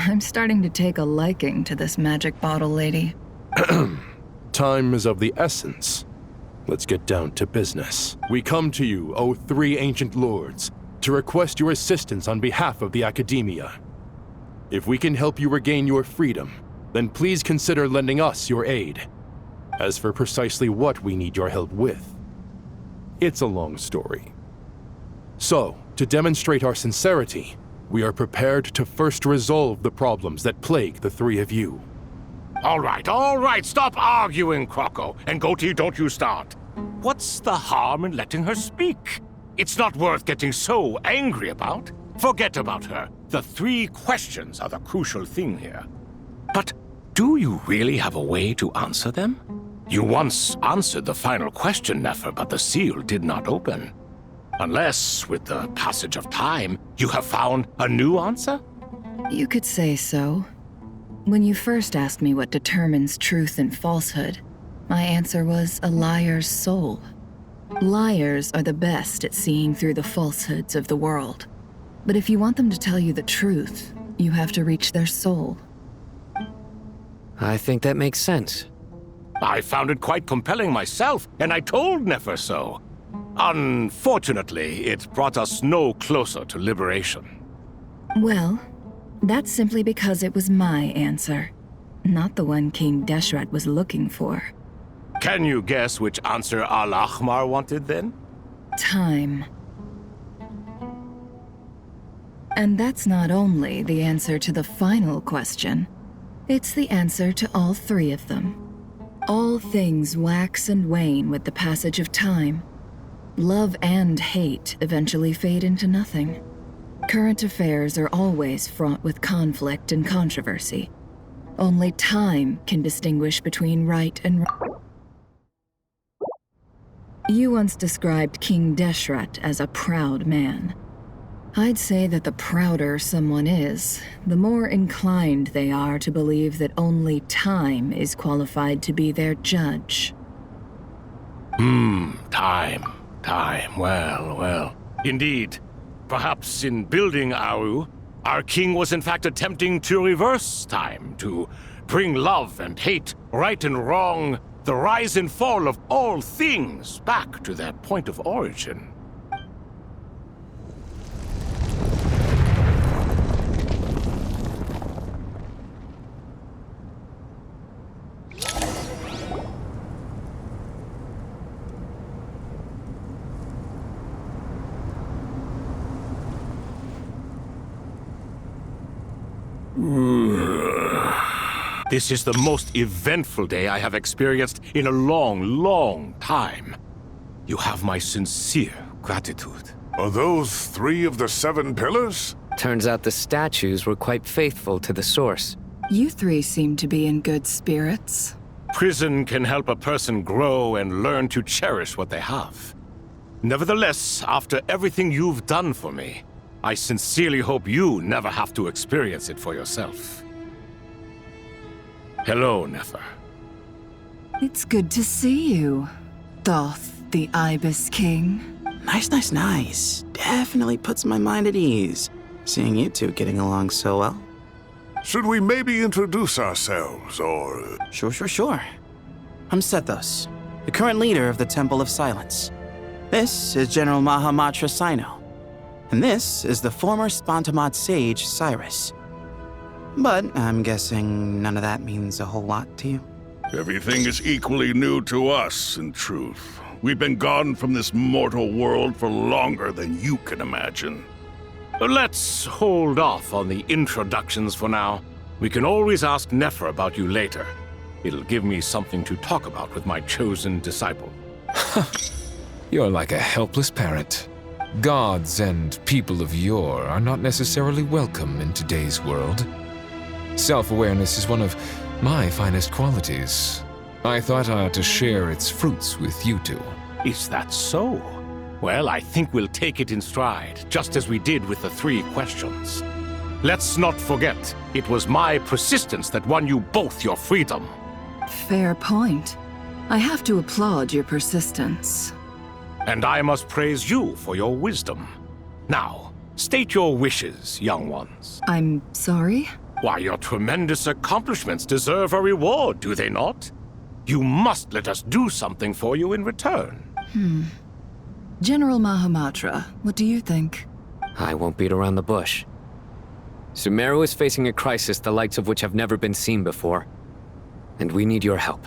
I'm starting to take a liking to this magic bottle lady. Time is of the essence. Let's get down to business. We come to you, O three ancient lords, to request your assistance on behalf of the Academia. If we can help you regain your freedom, then please consider lending us your aid. As for precisely what we need your help with, it's a long story. So, to demonstrate our sincerity, we are prepared to first resolve the problems that plague the three of you. All right, stop arguing, Croco. And Goatee, don't you start. What's the harm in letting her speak? It's not worth getting so angry about. Forget about her. The three questions are the crucial thing here. But do you really have a way to answer them? You once answered the final question, Nefer, but the seal did not open. Unless, with the passage of time, you have found a new answer? You could say so. When you first asked me what determines truth and falsehood, my answer was a liar's soul. Liars are the best at seeing through the falsehoods of the world. But if you want them to tell you the truth, you have to reach their soul. I think that makes sense. I found it quite compelling myself, and I told Nefer so. Unfortunately, it brought us no closer to liberation. Well, that's simply because it was my answer, not the one King Deshret was looking for. Can you guess which answer Al-Ahmar wanted then? Time. And that's not only the answer to the final question, it's the answer to all three of them. All things wax and wane with the passage of time. Love and hate eventually fade into nothing. Current affairs are always fraught with conflict and controversy. Only time can distinguish between right and wrong. You once described King Deshret as a proud man. I'd say that the prouder someone is, the more inclined they are to believe that only time is qualified to be their judge. Time. Well. Indeed. Perhaps in building Aru, our king was in fact attempting to reverse time, to bring love and hate, right and wrong, the rise and fall of all things back to their point of origin. This is the most eventful day I have experienced in a long time. You have my sincere gratitude. Are those three of the 7 pillars? Turns out the statues were quite faithful to the source. You three seem to be in good spirits. Prison can help a person grow and learn to cherish what they have. Nevertheless, after everything you've done for me, I sincerely hope you never have to experience it for yourself. Hello, Nefer. It's good to see you, Thoth, the Ibis King. Nice. Definitely puts my mind at ease, seeing you two getting along so well. Should we maybe introduce ourselves, or... Sure. I'm Sethos, the current leader of the Temple of Silence. This is General Mahamatra Sino, and this is the former Spantamot sage, Cyrus. But I'm guessing none of that means a whole lot to you. Everything is equally new to us, in truth. We've been gone from this mortal world for longer than you can imagine. Let's hold off on the introductions for now. We can always ask Nefer about you later. It'll give me something to talk about with my chosen disciple. You're like a helpless parrot. Gods and people of yore are not necessarily welcome in today's world. Self-awareness is one of my finest qualities. I thought I ought to share its fruits with you two. Is that so? Well, I think we'll take it in stride, just as we did with the 3 questions. Let's not forget, it was my persistence that won you both your freedom. Fair point. I have to applaud your persistence. And I must praise you for your wisdom. Now, state your wishes, young ones. I'm sorry? Why, your tremendous accomplishments deserve a reward, do they not? You must let us do something for you in return. General Mahamatra, what do you think? I won't beat around the bush. Sumeru is facing a crisis the likes of which have never been seen before. And we need your help.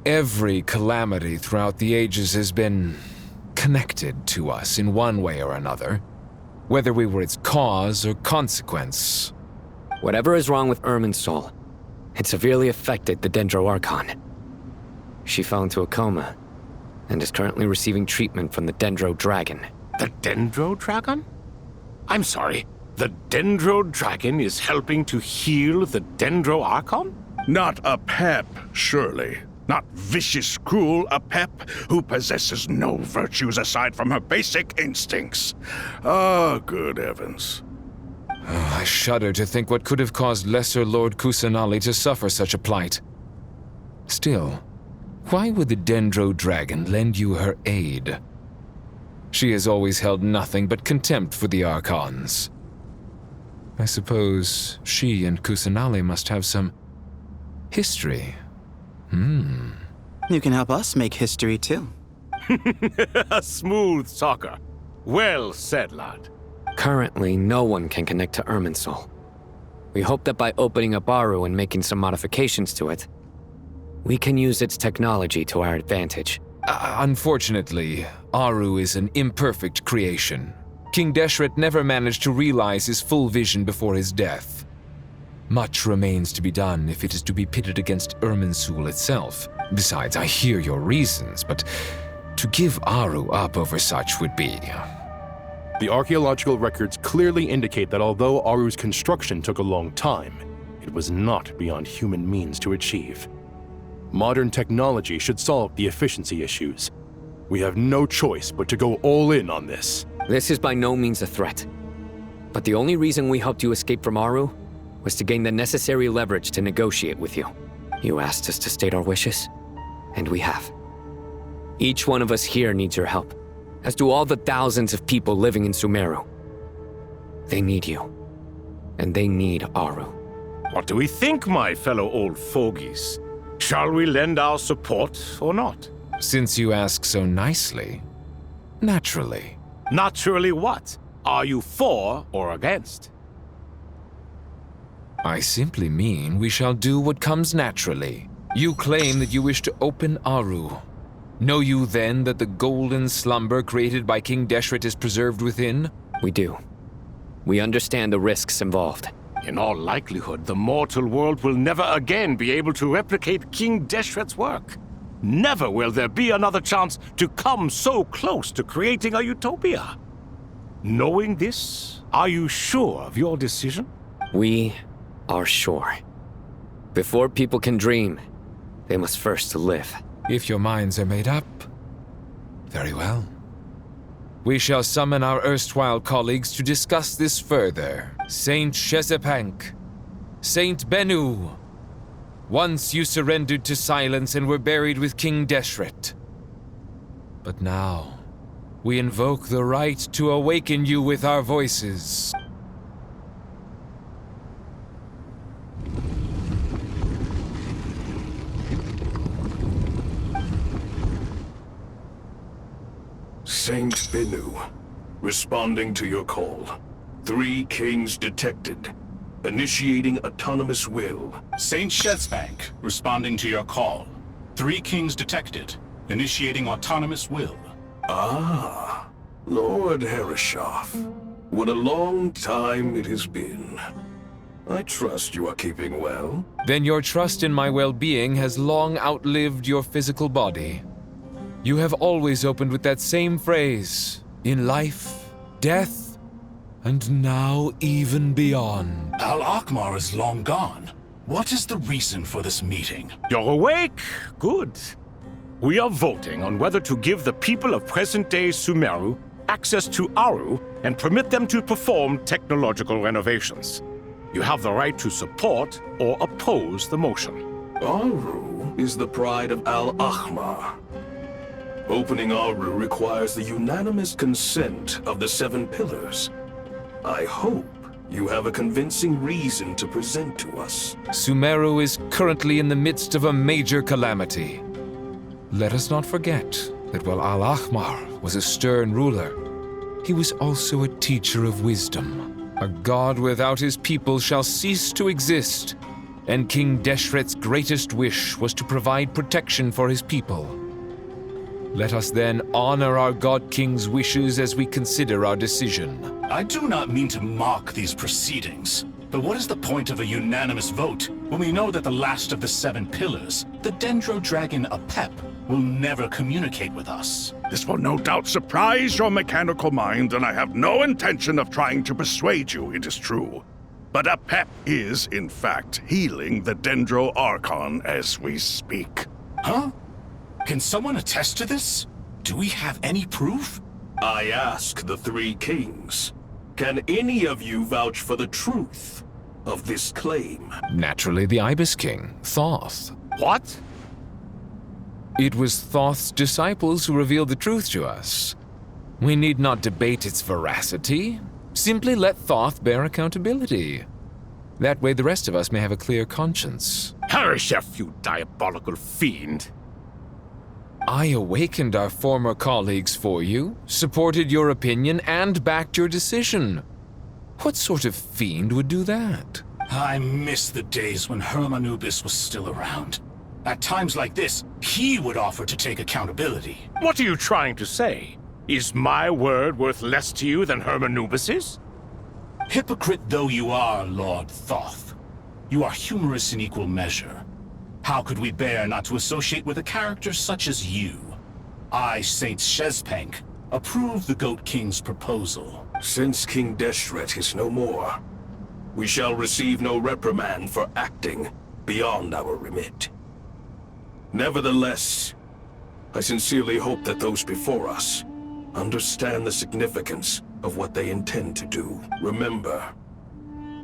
Every calamity throughout the ages has been connected to us in one way or another, whether we were its cause or consequence. Whatever is wrong with Irminsul, it severely affected the Dendro Archon. She fell into a coma and is currently receiving treatment from the Dendro Dragon. The Dendro Dragon? I'm sorry, the Dendro Dragon is helping to heal the Dendro Archon? Not a pep, surely. Not vicious, cruel a pep who possesses no virtues aside from her basic instincts. Ah, good heavens. I shudder to think what could have caused Lesser Lord Kusanali to suffer such a plight. Still, why would the Dendro Dragon lend you her aid? She has always held nothing but contempt for the Archons. I suppose she and Kusanali must have some history. You can help us make history too. A smooth talker. Well said, lad. Currently, no one can connect to Irminsul. We hope that by opening up Aru and making some modifications to it, we can use its technology to our advantage. Unfortunately, Aru is an imperfect creation. King Deshret never managed to realize his full vision before his death. Much remains to be done if it is to be pitted against Irminsul itself. Besides, I hear your reasons, but to give Aru up over such would be... The archaeological records clearly indicate that although Aru's construction took a long time, it was not beyond human means to achieve. Modern technology should solve the efficiency issues. We have no choice but to go all in on this. This is by no means a threat. But the only reason we helped you escape from Aru was to gain the necessary leverage to negotiate with you. You asked us to state our wishes, and we have. Each one of us here needs your help, as do all the thousands of people living in Sumeru. They need you, and they need Aru. What do we think, my fellow old fogies? Shall we lend our support or not? Since you ask so nicely, naturally. Naturally what? Are you for or against? I simply mean we shall do what comes naturally. You claim that you wish to open Aru. Know you then that the golden slumber created by King Deshret is preserved within? We do. We understand the risks involved. In all likelihood, the mortal world will never again be able to replicate King Deshret's work. Never will there be another chance to come so close to creating a utopia. Knowing this, are you sure of your decision? We are sure. Before people can dream, they must first live. If your minds are made up, very well. We shall summon our erstwhile colleagues to discuss this further. Saint Shezepank, Saint Bennu. Once you surrendered to silence and were buried with King Deshret. But now, we invoke the right to awaken you with our voices. Saint Bennu, responding to your call. 3 kings detected. Initiating autonomous will. Saint Shezbank, responding to your call. 3 kings detected. Initiating autonomous will. Ah, Lord Herreshoff. What a long time it has been. I trust you are keeping well. Then your trust in my well-being has long outlived your physical body. You have always opened with that same phrase, in life, death, and now even beyond. Al-Akmar is long gone. What is the reason for this meeting? You're awake? Good. We are voting on whether to give the people of present-day Sumeru access to Aru and permit them to perform technological renovations. You have the right to support or oppose the motion. Aru is the pride of Al-Ahmar. Opening Aru requires the unanimous consent of the 7 pillars. I hope you have a convincing reason to present to us. Sumeru is currently in the midst of a major calamity. Let us not forget that while Al-Ahmar was a stern ruler, he was also a teacher of wisdom. A god without his people shall cease to exist, and King Deshret's greatest wish was to provide protection for his people. Let us then honor our God King's wishes as we consider our decision. I do not mean to mock these proceedings, but what is the point of a unanimous vote when we know that the last of the 7 pillars, the Dendro Dragon Apep, will never communicate with us? This will no doubt surprise your mechanical mind, and I have no intention of trying to persuade you it is true. But Apep is, in fact, healing the Dendro Archon as we speak. Huh? Can someone attest to this? Do we have any proof? I ask the 3 kings, can any of you vouch for the truth of this claim? Naturally, the Ibis King, Thoth. What? It was Thoth's disciples who revealed the truth to us. We need not debate its veracity. Simply let Thoth bear accountability. That way the rest of us may have a clear conscience. Harishef, you diabolical fiend. I awakened our former colleagues for you, supported your opinion, and backed your decision. What sort of fiend would do that? I miss the days when Hermanubis was still around. At times like this, he would offer to take accountability. What are you trying to say? Is my word worth less to you than Hermanubis's? Hypocrite though you are, Lord Thoth, you are humorous in equal measure. How could we bear not to associate with a character such as you? I, Saint Shezpank, approve the Goat King's proposal. Since King Deshret is no more, we shall receive no reprimand for acting beyond our remit. Nevertheless, I sincerely hope that those before us understand the significance of what they intend to do. Remember,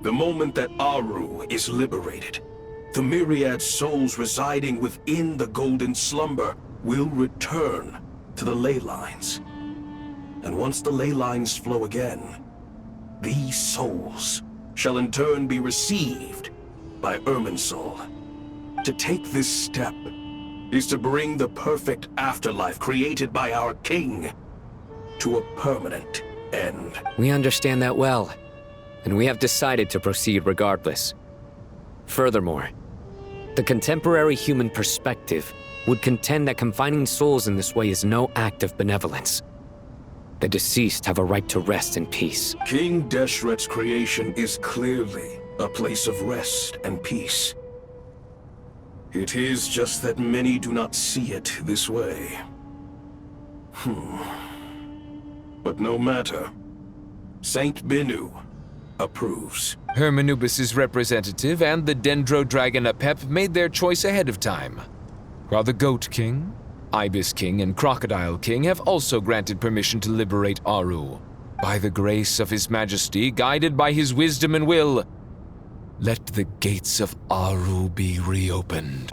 the moment that Aru is liberated, the myriad souls residing within the Golden Slumber will return to the ley lines. And once the ley lines flow again, these souls shall in turn be received by Irminsul. To take this step is to bring the perfect afterlife created by our king to a permanent end. We understand that well, and we have decided to proceed regardless. Furthermore, the contemporary human perspective would contend that confining souls in this way is no act of benevolence. The deceased have a right to rest in peace. King Deshret's creation is clearly a place of rest and peace. It is just that many do not see it this way. But no matter. Saint Binu approves. Hermanubis' representative and the Dendro Dragon Apep made their choice ahead of time, while the Goat King, Ibis King, and Crocodile King have also granted permission to liberate Aru. By the grace of His Majesty, guided by his wisdom and will, let the gates of Aru be reopened.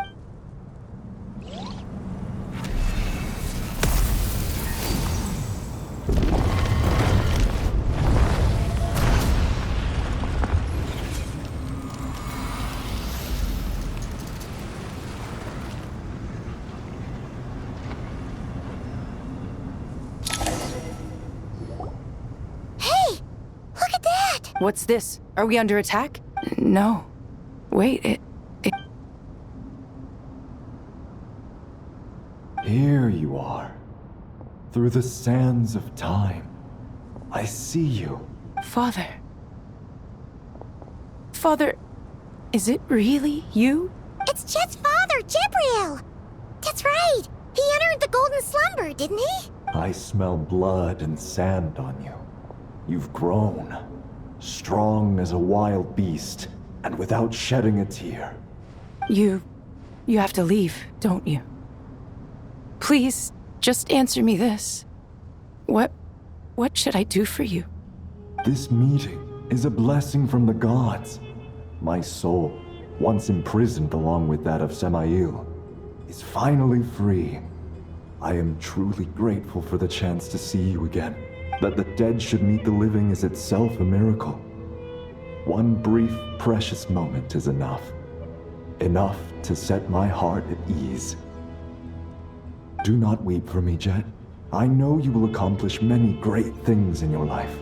What's this? Are we under attack? No. Wait, it... Here you are. Through the sands of time. I see you. Father. Father, is it really you? It's Jet's father, Jibriel! That's right! He entered the Golden Slumber, didn't he? I smell blood and sand on you. You've grown. Strong as a wild beast, and without shedding a tear. You have to leave, don't you? Please, just answer me this. What should I do for you? This meeting is a blessing from the gods. My soul, once imprisoned along with that of Semail, is finally free. I am truly grateful for the chance to see you again. That the dead should meet the living is itself a miracle. One brief, precious moment is enough. Enough to set my heart at ease. Do not weep for me, Jet. I know you will accomplish many great things in your life.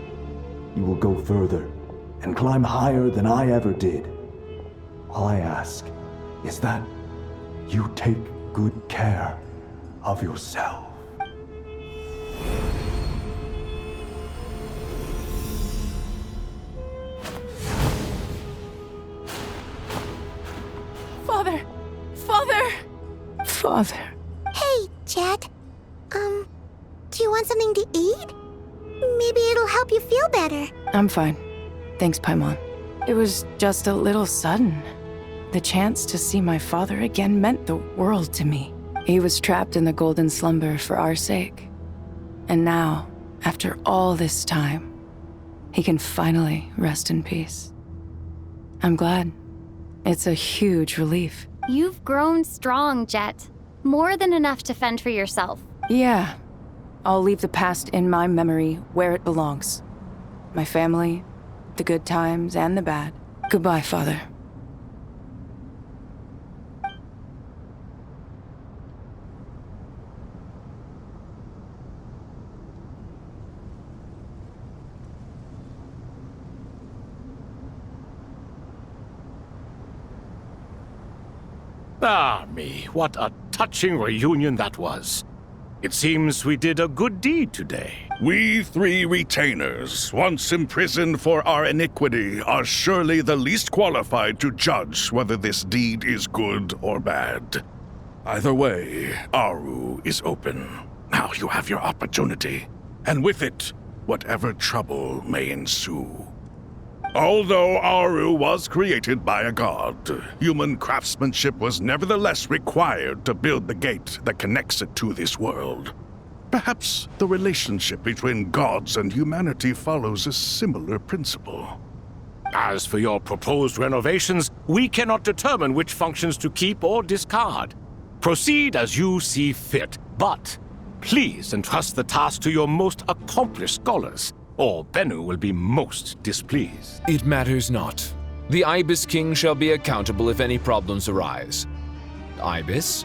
You will go further and climb higher than I ever did. All I ask is that you take good care of yourself. Father! Father! Father. Hey, Jet. Do you want something to eat? Maybe it'll help you feel better. I'm fine. Thanks, Paimon. It was just a little sudden. The chance to see my father again meant the world to me. He was trapped in the golden slumber for our sake. And now, after all this time, he can finally rest in peace. I'm glad. It's a huge relief. You've grown strong, Jet. More than enough to fend for yourself. Yeah. I'll leave the past in my memory where it belongs. My family, the good times and the bad. Goodbye, Father. Ah, me, what a touching reunion that was. It seems we did a good deed today. We three retainers, once imprisoned for our iniquity, are surely the least qualified to judge whether this deed is good or bad. Either way, Aru is open. Now you have your opportunity, and with it, whatever trouble may ensue. Although Aru was created by a god, human craftsmanship was nevertheless required to build the gate that connects it to this world. Perhaps the relationship between gods and humanity follows a similar principle. As for your proposed renovations, we cannot determine which functions to keep or discard. Proceed as you see fit, but please entrust the task to your most accomplished scholars, or Bennu will be most displeased. It matters not. The Ibis King shall be accountable if any problems arise. Ibis,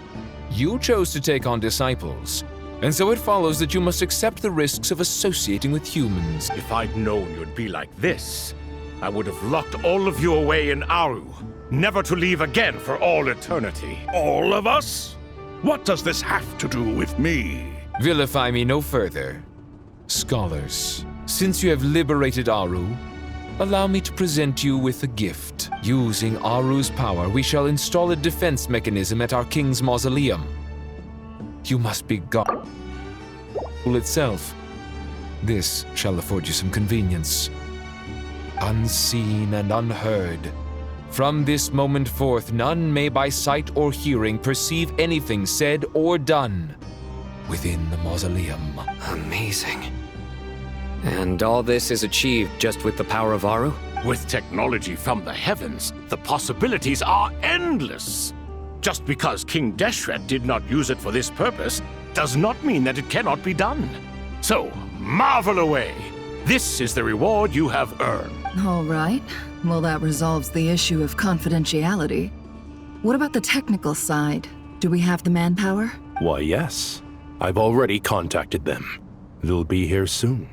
you chose to take on disciples, and so it follows that you must accept the risks of associating with humans. If I'd known you'd be like this, I would have locked all of you away in Aru, never to leave again for all eternity. All of us? What does this have to do with me? Vilify me no further. Scholars, since you have liberated Aru, allow me to present you with a gift. Using Aru's power, we shall install a defense mechanism at our king's mausoleum. You must be God itself. This shall afford you some convenience. Unseen and unheard. From this moment forth, none may by sight or hearing perceive anything said or done within the mausoleum. Amazing. And all this is achieved just with the power of Aru? With technology from the heavens, the possibilities are endless. Just because King Deshret did not use it for this purpose does not mean that it cannot be done. So, marvel away. This is the reward you have earned. All right. Well, that resolves the issue of confidentiality. What about the technical side? Do we have the manpower? Why, yes. I've already contacted them. They'll be here soon.